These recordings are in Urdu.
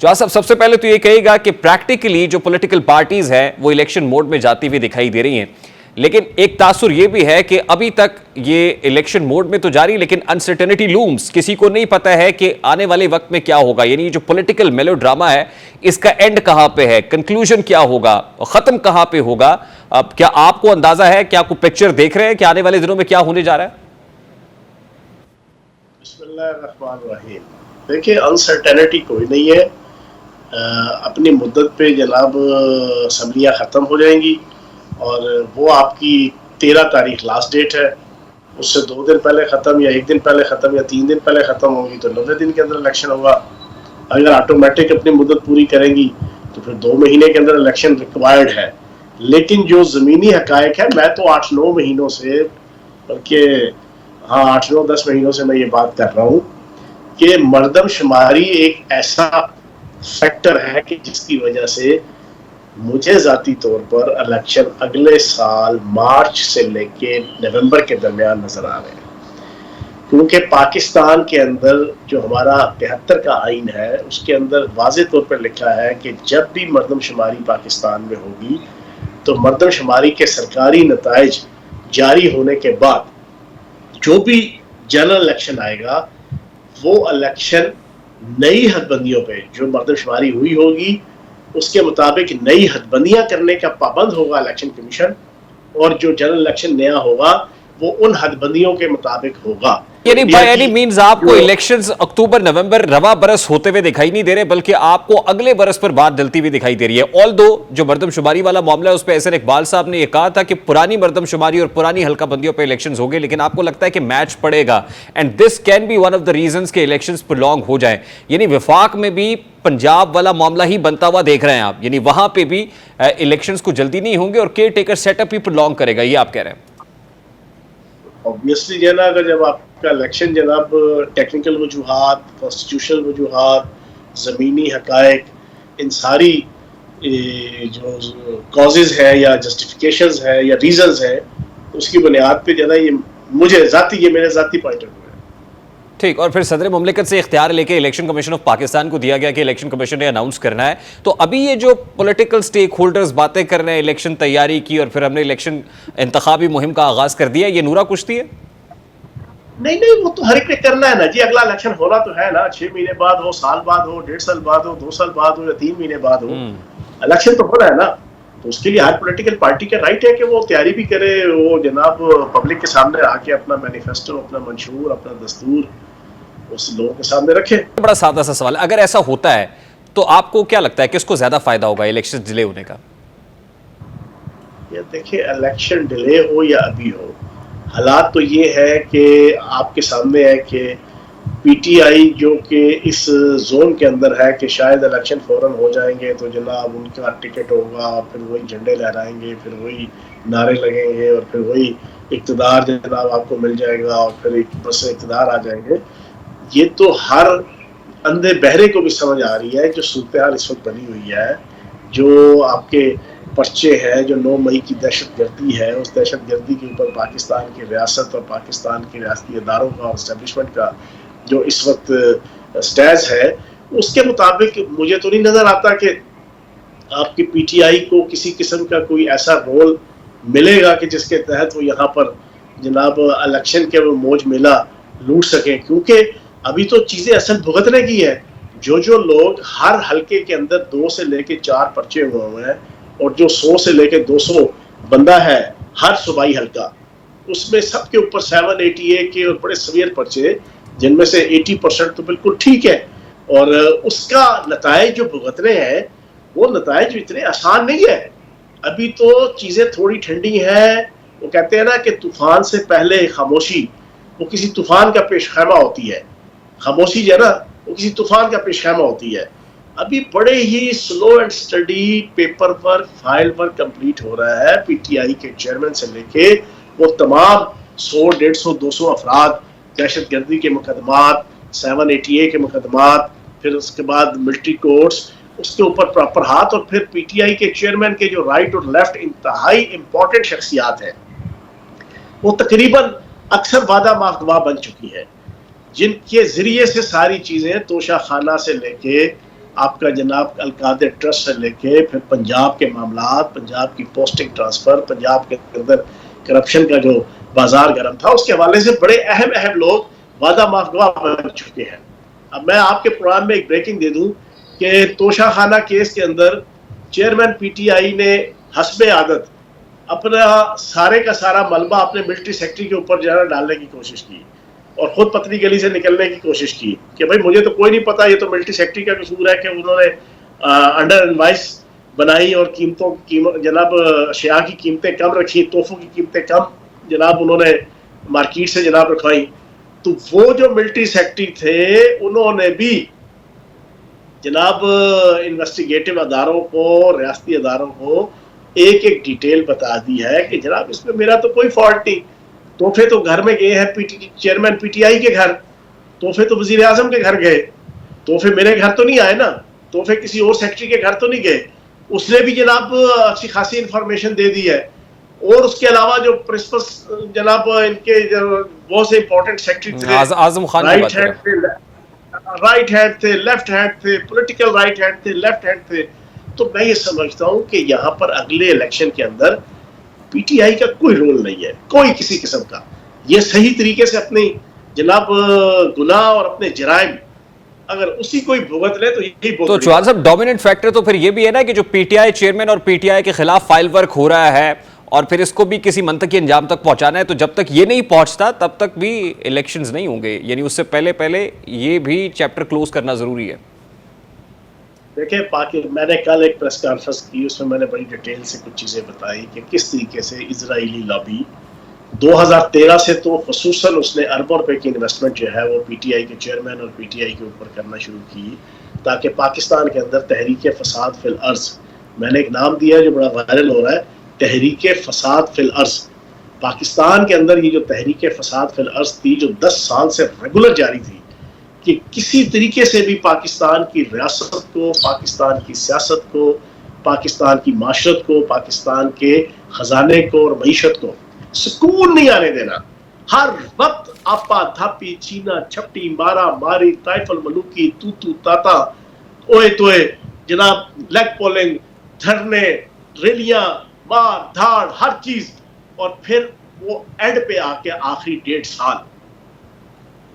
جو صاحب سب سے پہلے تو یہ کہے گا کہ پریکٹیکلی جو پولیٹیکل پارٹیز ہیں وہ الیکشن موڈ میں جاتی ہوئی دکھائی دے رہی ہیں، لیکن ایک تاثر یہ بھی ہے کہ ابھی تک یہ الیکشن موڈ میں تو جاری، لیکن انسرٹینٹی لومز، کسی کو نہیں پتا ہے کہ آنے والے وقت میں کیا ہوگا. یعنی جو پولیٹیکل میلو ڈراما ہے اس کا اینڈ کہاں پہ ہے، کنکلوژن کیا ہوگا، ختم کہاں پہ ہوگا. اب کیا آپ کو اندازہ ہے، کیا آپ کو پکچر دیکھ رہے ہیں کہ آنے والے دنوں میں کیا ہونے جا رہا ہے؟ بسم اللہ الرحمن الرحیم. دیکھیں، انسرٹینٹی کوئی نہیں ہے. اپنی مدت پہ جناب اسمبلیاں ختم ہو جائیں گی اور وہ آپ کی 13 تاریخ لاسٹ ڈیٹ ہے. اس سے 2 دن پہلے ختم یا 1 دن پہلے ختم یا 3 دن پہلے ختم ہوگی تو 90 دن کے اندر الیکشن ہوگا. اگر آٹومیٹک اپنی مدت پوری کریں گی تو پھر 2 مہینے کے اندر الیکشن ریکوائرڈ ہے. لیکن جو زمینی حقائق ہے، میں تو 8-9 مہینوں سے، بلکہ 8-9-10 مہینوں سے میں یہ بات کر رہا ہوں کہ مردم شماری ایک ایسا فیکٹر ہے کہ جس کی وجہ سے مجھے ذاتی طور پر الیکشن اگلے سال مارچ سے لے کے نومبر کے درمیان نظر آ رہے ہیں. کیونکہ پاکستان کے اندر جو ہمارا 73 کا آئین ہے اس کے اندر واضح طور پر لکھا ہے کہ جب بھی مردم شماری پاکستان میں ہوگی تو مردم شماری کے سرکاری نتائج جاری ہونے کے بعد جو بھی جنرل الیکشن آئے گا وہ الیکشن نئی حد بندیوں پہ جو مردم شماری ہوئی ہوگی اس کے مطابق نئی حد بندیاں کرنے کا پابند ہوگا الیکشن کمیشن، اور جو جنرل الیکشن نیا ہوگا وہ ان حد بندیوں کے مطابق ہوگا. یعنی بائی اینی مینز آپ کو الیکشنز اکتوبر نومبر رواں برس ہوتے ہوئے دکھائی نہیں دے رہے، بلکہ آپ کو اگلے برس پر بات ڈلتی ہوئی دکھائی دے رہی ہے. آل دو جو مردم شماری والا معاملہ ہے اس پہ احسن اقبال صاحب نے یہ کہا تھا کہ پرانی مردم شماری اور پرانی حلقہ بندیوں پہ الیکشنز ہو گئے، لیکن آپ کو لگتا ہے کہ میچ پڑے گا and this can be one of the reasons کہ الیکشنز پرولونگ ہو جائیں. یعنی وفاق میں بھی پنجاب والا معاملہ ہی بنتا ہوا دیکھ رہے ہیں آپ، یعنی وہاں پہ بھی الیکشنز کو جلدی نہیں ہوں گے اور کیئر ٹیکر سیٹ اپ ہی پرولونگ کرے گا، یہ آپ کہہ رہے ہیں؟ obviously جو ہے نا، اگر جب آپ کا الیکشن جناب ٹیکنیکل وجوہات، کانسٹیٹیوشنل وجوہات، زمینی حقائق، ان ساری جو کازز ہے یا جسٹیفیکیشنز ہے یا ریزنز ہے اس کی بنیاد پہ جو ہے نا یہ میرے ذاتی پوائنٹ آف ویو ہے. ٹھیک. اور پھر صدر مملکت سے اختیار لے کے الیکشن کمیشن آف پاکستان کو دیا گیا کہ الیکشن کمیشن نے اناؤنس کرنا ہے. تو ابھی یہ جو پولیٹیکل سٹیک ہولڈرز باتیں کر رہے ہیں الیکشن تیاری کی اور پھر ہم نے الیکشن انتخابی مہم کا آغاز کر دیا، یہ نورا کشتی ہے؟ نہیں، وہ تو ہر ایک نے کرنا ہے نا جی. اگلا الیکشن ہونا تو ہے نا، 6 مہینے بعد ہو، سال بعد ہو، 1.5 سال بعد ہو، 2 سال بعد ہو یا 3 مہینے بعد ہو، الیکشن تو ہونا ہے نا. تو اس کے لیے ہر پولیٹیکل پارٹی کا رائٹ ہے کہ وہ تیاری بھی کرے، وہ جناب پبلک کے سامنے آ کے اپنا مینیفیسٹو، اپنا منشور، اپنا دستور اس لوگوں کے سامنے رکھے. بڑا سادہ سا سوال ہے، اگر ایسا ہوتا ہے تو آپ کو کیا لگتا ہے کس کو زیادہ فائدہ ہوگا الیکشن ڈیلے ہونے کا؟ یہ دیکھیں، الیکشن ڈیلے ہو یا ابھی ہو، حالات تو یہ ہے کہ آپ کے سامنے ہے کہ پی ٹی آئی جو کہ اس زون کے اندر ہے کہ شاید الیکشن فوراً ہو جائیں گے تو جناب ان کا ٹکٹ ہوگا، پھر وہی جھنڈے لہرائیں گے، پھر وہی نعرے لگیں گے اور پھر وہی اقتدار جناب آپ کو مل جائے گا اور پھر ایک بس اقتدار آ جائیں گے. یہ تو ہر اندھے بہرے کو بھی سمجھ آ رہی ہے جو صورتحال اس وقت بنی ہوئی ہے، جو آپ کے پرچے ہے، جو 9 مئی کی دہشت گردی ہے، اس دہشت گردی کے اوپر پاکستان کی ریاست اور پاکستان کے ریاستی اداروں کا اور اسٹیبلشمنٹ کا جو اس وقت سٹیز ہے، اس کے مطابق مجھے تو نہیں نظر آتا کہ آپ کی پی ٹی آئی کو کسی قسم کا کوئی ایسا رول ملے گا کہ جس کے تحت وہ یہاں پر جناب الیکشن کے وہ موج میلہ لوٹ سکیں. کیونکہ ابھی تو چیزیں اصل بھگتنے کی ہے. جو لوگ ہر حلقے کے اندر 2 سے لے کے 4 پرچے ہوئے ہیں اور جو 100 سے لے کے 200 بندہ ہے ہر صوبائی حلقہ، اس میں سب کے اوپر 780 کے اور بڑے سویر پرچے، جن میں سے 80% تو بالکل ٹھیک ہے. اور اس کا نتائج جو بھگتنے ہیں وہ نتائج اتنے آسان نہیں ہے. ابھی تو چیزیں تھوڑی ٹھنڈی ہیں. وہ کہتے ہیں نا کہ طوفان سے پہلے خاموشی وہ کسی طوفان کا پیش خیمہ ہوتی ہے. خاموشی جو ہے نا وہ کسی طوفان کا پیش خیمہ ہوتی ہے. ابھی بڑے ہی slow and steady paper work, file work complete ہو رہا ہے. پی ٹی آئی کے چیئرمین سے لے کے وہ تمام 100، 150، 200 افراد، دہشت گردی کے مقدمات، 780 کے مقدمات، پھر اس کے بعد ملٹری کورٹس، اس کے اوپر پراپر ہاتھ، اور پھر پی ٹی آئی کے چیئرمین کے جو رائٹ اور لیفٹ انتہائی امپورٹنٹ شخصیات ہیں وہ تقریباً اکثر وعدہ ماہ گواہ بن چکی ہے، جن کے ذریعے سے ساری چیزیں توشہ خانہ سے لے کے آپ کا جناب القادر ٹرسٹ سے لے کے پھر پنجاب کے معاملات، پنجاب کی پوسٹنگ ٹرانسفر، پنجاب کے اندر کرپشن کا جو بازار گرم تھا، اس کے حوالے سے بڑے اہم لوگ وعدہ معاف گواہ بن چکے ہیں. اب میں آپ کے پروگرام میں ایک بریکنگ دے دوں کہ توشہ خانہ کیس کے اندر چیئرمین پی ٹی آئی نے حسب عادت اپنا سارے کا سارا ملبہ اپنے ملٹری سیکٹری کے اوپر جو ہے ڈالنے کی کوشش کی اور خود پتلی گلی سے نکلنے کی کوشش کی کہ بھائی مجھے تو کوئی نہیں پتا، یہ تو ملٹری سیکٹری کا قصور ہے کہ انہوں نے انڈر انوائس بنائی اور جناب اشیاء کی قیمتیں کم رکھی، تحفوں کی قیمتیں کم جناب انہوں نے مارکیٹ سے جناب رکھوائی. تو وہ جو ملٹری سیکٹری تھے انہوں نے بھی جناب انویسٹیگیٹو اداروں کو، ریاستی اداروں کو ایک ڈیٹیل بتا دی ہے کہ جناب اس میں میرا تو کوئی فالٹ نہیں. تحفے تو گھر میں گئے ہیں چیئرمین پی ٹی آئی کے گھر، تحفے تو وزیر اعظم کے گھر گئے، تحفے میرے گھر تو نہیں آئے نا، تحفے کسی اور سیکٹری کے گھر تو نہیں گئے. اس نے بھی جناب اچھی خاصی انفارمیشن دے دی ہے. اور اس کے علاوہ جو پرنسپل جناب ان کے بہت سے امپورٹنٹ سیکٹری تھے، اعظم خان کی بات کریں، رائٹ ہینڈ تھے، لیفٹ ہینڈ تھے، پولیٹیکل رائٹ ہینڈ تھے، لیفٹ ہینڈ تھے. تو میں یہ سمجھتا ہوں کہ یہاں پر اگلے الیکشن کے اندر پی ٹی آئی کا کوئی رول نہیں ہے، کوئی کسی قسم کا. یہ صحیح طریقے سے اپنی جناب گناہ اور اپنے جرائم اگر اسی کوئی بھگت لے تو یہی بہت. تو چوہان صاحب ڈومیننٹ فیکٹر تو پھر یہ بھی ہے نا کہ جو پی ٹی آئی چیئرمین اور پی ٹی آئی کے خلاف فائل ورک ہو رہا ہے اور پھر اس کو بھی کسی منطقی انجام تک پہنچانا ہے، تو جب تک یہ نہیں پہنچتا تب تک بھی الیکشنز نہیں ہوں گے، یعنی اس سے پہلے یہ بھی چیپٹر کلوز کرنا ضروری ہے. دیکھیں میں نے کل ایک پریس کانفرنس کی، اس میں میں نے بڑی ڈیٹیل سے کچھ چیزیں بتائی کہ کس طریقے سے اسرائیلی لابی 2013 سے تو خصوصاً اس نے اربوں روپے کی انویسٹمنٹ جو ہے وہ پی ٹی آئی کے چیئرمین اور پی ٹی آئی کے اوپر کرنا شروع کی تاکہ پاکستان کے اندر تحریک فساد فی الارض، میں نے ایک نام دیا ہے جو بڑا وائرل ہو رہا ہے، تحریک فساد فی الارض. پاکستان کے اندر یہ جو تحریک فساد فی الارض تھی جو 10 سال سے ریگولر جاری تھی کہ کسی طریقے سے بھی پاکستان کی ریاست کو، پاکستان کی سیاست کو، پاکستان کی معاشرت کو، پاکستان کے خزانے کو اور معیشت کو سکون نہیں آنے دینا. ہر وقت آپا دھاپی، چینا چھپٹی، مارا ماری، طائف الملوکی، تو تاتا، اوئے توئے جناب، لیگ پولنگ، دھرنے، ریلیاں، مار دھاڑ، ہر چیز. اور پھر وہ اینڈ پہ آ کے آخری 1.5 سال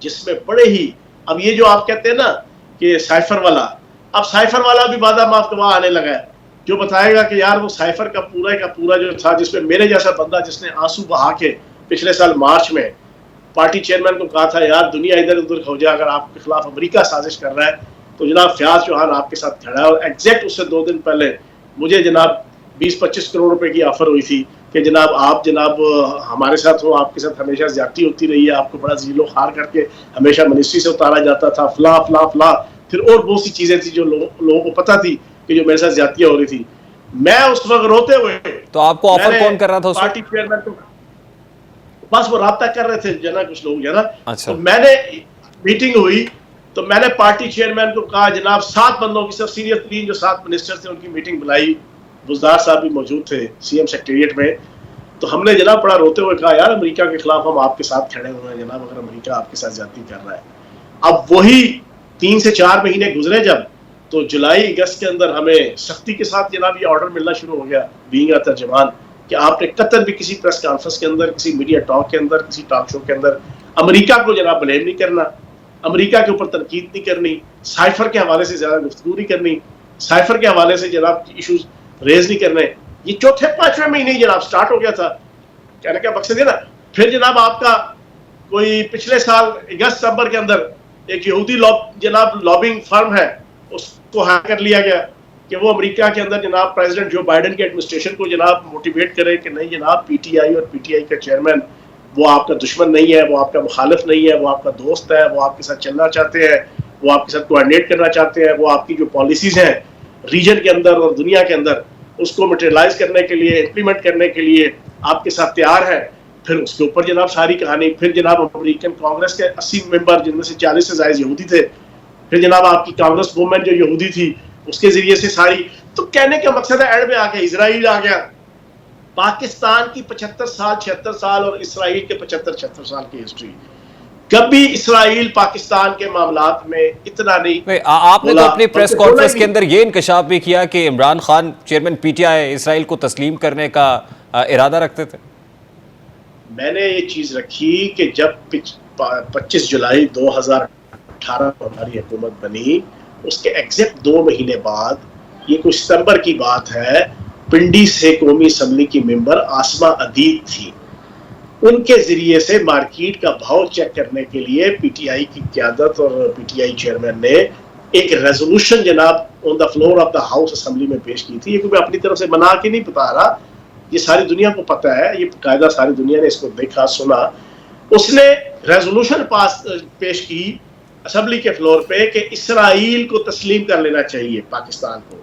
جس میں بڑے ہی، اب یہ جو آپ کہتے ہیں نا کہ سائفر والا، اب سائفر والا بھی وعدہ معاف گواہ آنے لگا ہے جو بتائے گا کہ یار وہ سائفر کا پورا جو تھا جس میں میرے جیسا بندہ جس نے آنسو بہا کے پچھلے سال مارچ میں پارٹی چیئرمین کو کہا تھا یار دنیا ادھر ادھر ہو جائے، اگر آپ کے خلاف امریکہ سازش کر رہا ہے تو جناب فیاض چوہان آپ کے ساتھ کھڑا ہے. اور ایگزیکٹ اس سے 2 دن پہلے مجھے جناب 20-25 کروڑ روپے کی آفر ہوئی تھی کہ جناب آپ جناب ہمارے ساتھ ہو، آپ کے ساتھ ہمیشہ زیادتی ہوتی رہی ہے، آپ کو بڑا ذیل و خوار کر کے ہمیشہ منسٹری سے اتارا جاتا تھا، فلاں فلاں فلاں. پھر اور بہت سی چیزیں تھی جو لوگوں کو پتا تھی کہ جو میرے ساتھ زیادتیاں ہو رہی تھی. میں اس وقت روتے ہوئے، تو آپ کو آفر کون کر رہا تھا اس پارٹی چیئرمین کو بس وہ رابطہ کر رہے تھے جنا کچھ لوگ نا. اچھا، تو میں نے میٹنگ ہوئی تو میں نے پارٹی چیئرمین کو کہا جناب 7 بندوں کی، سب سینئر ترین جو 7 منسٹر تھے ان کی میٹنگ بلائی، بزدار صاحب بھی موجود تھے سی ایم سیکریٹریٹ میں. تو ہم نے جناب بڑا روتے ہوئے کہا یار امریکہ کے خلاف ہم آپ کے ساتھ کھڑے ہوئے ہیں جناب، اگر امریکہ آپ کے ساتھ زیادتی کر رہا ہے. اب وہی 3 سے 4 مہینے گزرے جب، تو جولائی اگست کے اندر ہمیں سختی کے ساتھ جناب یہ آرڈر ملنا شروع ہو گیا بینگ اے ترجمان کہ آپ نے قطر بھی کسی پریس کانفرنس کے اندر، کسی میڈیا ٹاک کے اندر، کسی ٹاک شو کے اندر امریکہ کو جناب بلیم نہیں کرنا، امریکہ کے اوپر تنقید نہیں کرنی، سائفر کے حوالے سے زیادہ گفتگو نہیں کرنی، سائفر کے حوالے سے جناب ایشوز ریز نہیں کرنے. یہ 4-5 مہینے جناب سٹارٹ ہو گیا تھا. کہنے کا مقصد ہے نا. پھر جناب آپ کا کوئی پچھلے سال اگست ستمبر کے اندر ایک یہودی جناب لابنگ فرم ہے اس کو ہائر کر لیا گیا کہ وہ امریکہ کے اندر جناب پریزیڈنٹ جو بائیڈن کے ایڈمنسٹریشن کو جناب موٹیویٹ کرے کہ نہیں جناب پی ٹی آئی اور پی ٹی آئی کا چیئرمین وہ آپ کا دشمن نہیں ہے، وہ آپ کا مخالف نہیں ہے، وہ آپ کا دوست ہے، وہ آپ کے ساتھ چلنا چاہتے ہیں، وہ آپ کے ساتھ کوآرڈینیٹ کرنا چاہتے ہیں، وہ آپ کی جو پالیسیز ہیں ریجن کے اندر اور دنیا کے اندر اس کو مٹیریلائز کرنے کے لیے، امپلیمنٹ کرنے کے لیے آپ کے ساتھ تیار ہے. پھر اس کے اوپر جناب ساری کہانی، پھر جناب امریکن کانگریس کے 80 ممبر جن میں سے 40 سے زائد یہودی تھے، پھر جناب آپ کی کانگریس وومن جو یہودی تھی اس کے ذریعے سے ساری. تو کہنے کا مقصد ہے اینڈ میں آ گیا اسرائیل آ گیا. پاکستان کی 75 سال 76 سال اور اسرائیل کے 75-76 سال کی ہسٹری کبھی اسرائیل پاکستان کے معاملات میں اتنا نہیں. آپ نے تو اپنی پریس کانفرنس کے اندر یہ انکشاف بھی کیا کہ Imran Khan chairman P T I Israel کو تسلیم کرنے کا ارادہ رکھتے تھے. میں نے یہ چیز رکھی کہ جب 25 جولائی 2018 کو ہماری حکومت بنی، اس کے ایگزیکٹ 2 مہینے بعد، یہ کچھ ستمبر کی بات ہے، پنڈی سے قومی اسمبلی کی ممبر آسما عدید تھی. ان کے ذریعے سے مارکیٹ کا بھاؤ چیک کرنے کے لیے پی ٹی آئی کی قیادت اور پی ٹی آئی چیئرمین نے ایک ریزولوشن جناب on the floor of the house assembly میں پیش کی تھی. یہ میں اپنی طرف سے بنا کے نہیں بتا رہا، یہ ساری دنیا کو پتہ ہے، یہ قاعدہ ساری دنیا نے اس کو دیکھا سنا. اس نے ریزولوشن پیش کی اسمبلی کے فلور پہ کہ اسرائیل کو تسلیم کر لینا چاہیے پاکستان کو،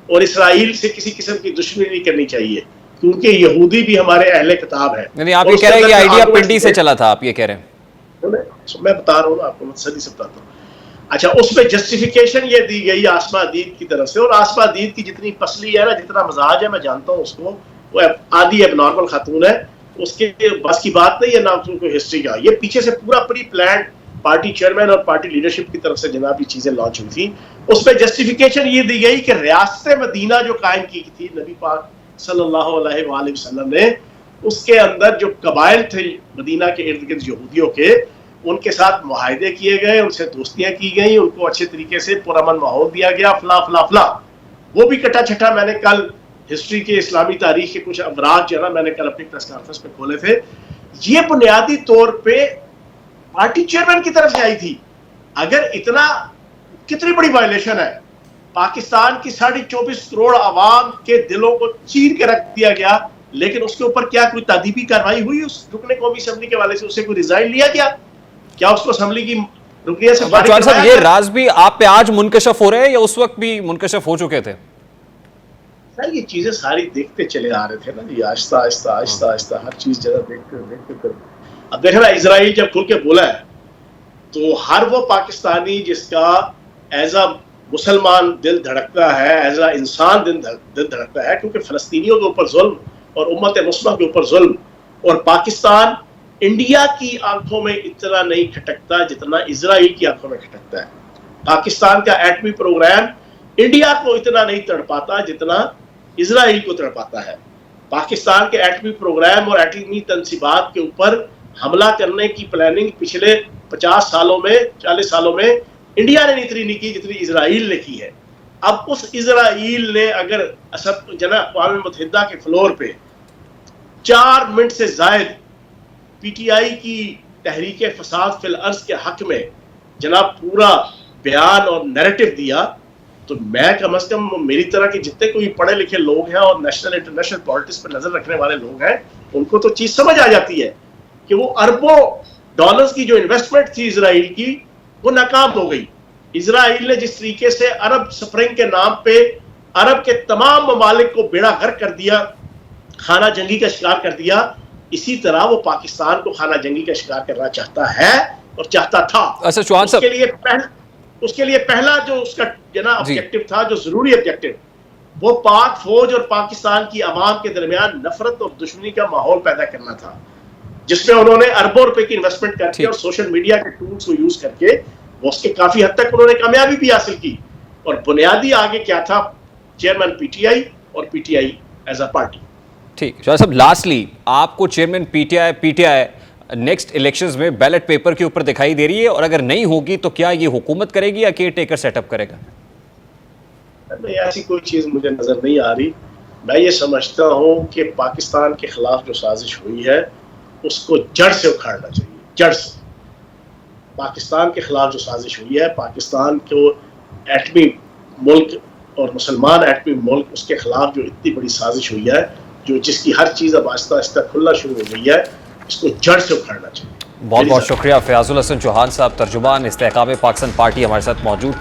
اور اسرائیل سے کسی قسم کی دشمنی نہیں کرنی چاہیے، کیونکہ یہودی بھی ہمارے اہل کتاب ہیں. یعنی آپ یہ کہہ رہے ہیں یہ آئیڈیا پنڈی سے چلا تھا، آپ یہ کہہ رہے ہیں؟ میں بتا رہا ہوں آپ کو، صدی سے بتاتا ہوں. اچھا، اس میں جسٹیفیکیشن یہ دی گئی آسما عدید کی طرف سے، اور آسما عدید کی جتنی پسلی ہے نا، جتنا مزاج ہے، میں جانتا ہوں اس کو، وہ عادی اب نارمل خاتون ہے، اس کے بس کی بات نہیں ہے نہ کوئی ہسٹری کا. یہ پیچھے سے پورا پری پلانڈ پارٹی چیئرمین اور پارٹی لیڈرشپ کی طرف سے جناب یہ چیزیں لانچ ہوئی تھی. اس میں جسٹیفیکیشن یہ دی گئی کہ ریاست مدینہ جو قائم کی تھی نبی پاک صلی اللہ علیہ وآلہ وسلم نے، اس کے اندر جو قبائل تھے مدینہ کے ارد گرد یہودیوں کے، ان کے ساتھ معاہدے کیے گئے، ان سے دوستیاں کی گئیں، ان کو اچھے طریقے سے پرامن ماحول دیا گیا، فلاں فلاں فلاں. وہ بھی کٹا چھٹا میں نے کل ہسٹری کے اسلامی تاریخ کے کچھ امراض جو ہے نا میں نے کل اپنی پریس کانفرنس پہ کھولے تھے. یہ بنیادی طور پہ پارٹی چیئرمین کی طرف سے آئی تھی. اگر اتنا، کتنی بڑی وائلیشن ہے، پاکستان کی 24.5 کروڑ عوام کے دلوں کو چیر کے رکھ دیا گیا، لیکن اس کے اوپر کیا کوئی تادیبی کارروائی ہوئی؟ اس رکن قومی اسمبلی کے والے سے اسے کوئی ریزائن لیا گیا؟ کیا اس کو اسمبلی کی رکنیت سے فارغ چوہان صاحب، یہ راز بھی آپ پہ آج منکشف ہو رہے ہیں یا اس وقت بھی منکشف ہو چکے تھے؟ سر یہ چیزیں ساری دیکھتے چلے آ رہے تھے نا جی، آہستہ آہستہ آہستہ آہستہ ہر چیز جگہ دیکھتے. اب دیکھ رہا اسرائیل جب کھل کے بولا ہے تو ہر وہ پاکستانی جس کا ایز اے مسلمان دل دھڑکتا ہے، ایز اے انسان دل دھڑکتا ہے، کیونکہ فلسطینیوں کے اوپر ظلم اور امت مسلمہ کے اوپر ظلم، اور پاکستان انڈیا کی آنکھوں میں اتنا نہیں کھٹکتا جتنا اسرائیل کی آنکھوں میں کھٹکتا ہے. پاکستان کا ایٹمی پروگرام انڈیا کو اتنا نہیں تڑپاتا جتنا اسرائیل کو تڑپاتا ہے. پاکستان کے ایٹمی پروگرام اور ایٹمی تنصیبات کے اوپر حملہ کرنے کی پلاننگ پچھلے 50 سالوں میں 40 سالوں میں انڈیا نے اتنی نہیں کی جتنی اسرائیل نے کی ہے. اب اس اسرائیل نے اگر جناب اقوام متحدہ کے فلور پہ 4 منٹ سے زائد پی ٹی آئی کی تحریک فساد فی الارض کے حق میں جناب پورا بیان اور نیریٹو دیا، تو میں کم از کم میری طرح کے جتنے کوئی پڑھے لکھے لوگ ہیں اور نیشنل انٹرنیشنل پالیٹکس پر نظر رکھنے والے لوگ ہیں، ان کو تو چیز سمجھ آ جاتی ہے کہ وہ اربوں ڈالرز کی جو انویسٹمنٹ تھی اسرائیل کی، وہ ناکام ہو گئی. اسرائیل نے جس طریقے سے عرب سپرنگ کے نام پہ عرب کے تمام ممالک کو بیڑا غرق کر دیا، خانہ جنگی کا شکار کر دیا، اسی طرح وہ پاکستان کو خانہ جنگی کا شکار کرنا چاہتا ہے اور چاہتا تھا. اچھا چوہان صاحب، اس کے لیے پہلا جو اس کا جناب آبجیکٹو تھا، جو ضروری آبجیکٹو، وہ پاک فوج اور پاکستان کی عوام کے درمیان نفرت اور دشمنی کا ماحول پیدا کرنا تھا، جس میں انہوں نے اربوں روپے کی انویسٹمنٹ کر کے اور سوشل میڈیا کے ٹولز کو یوز کر کے وہ اس کے کافی حد تک انہوں نے کامیابی بھی حاصل کی. اور بنیادی آگے کیا تھا؟ چیئرمین پی ٹی آئی اور پی T I as a party. ٹھیک شاہ صاحب، لاسٹلی آپ کو چیئرمین پی ٹی آئی نیکسٹ الیکشنز میں بیلٹ پیپر کے اوپر دکھائی دے رہی ہے، اور اگر نہیں ہوگی تو کیا یہ حکومت کرے گی یا کیئر ٹیکر سیٹ اپ کرے گا؟ ایسی کوئی چیز مجھے نظر نہیں آ رہی. میں یہ سمجھتا ہوں کہ پاکستان کے خلاف جو سازش ہوئی ہے اس کو جڑ سے اکھاڑنا چاہیے، جڑ سے. پاکستان کے خلاف جو سازش ہوئی ہے، پاکستان کو ایٹمی ملک اور مسلمان ایٹمی ملک، اس کے خلاف جو اتنی بڑی سازش ہوئی ہے، جو جس کی ہر چیز اب آہستہ آہستہ کھلنا شروع ہو گئی ہے، اس کو جڑ سے اکھاڑنا چاہیے. بہت بہت شکریہ. فیاض الحسن چوہان صاحب، ترجمان استحکام پاکستان پارٹی، ہمارے ساتھ موجود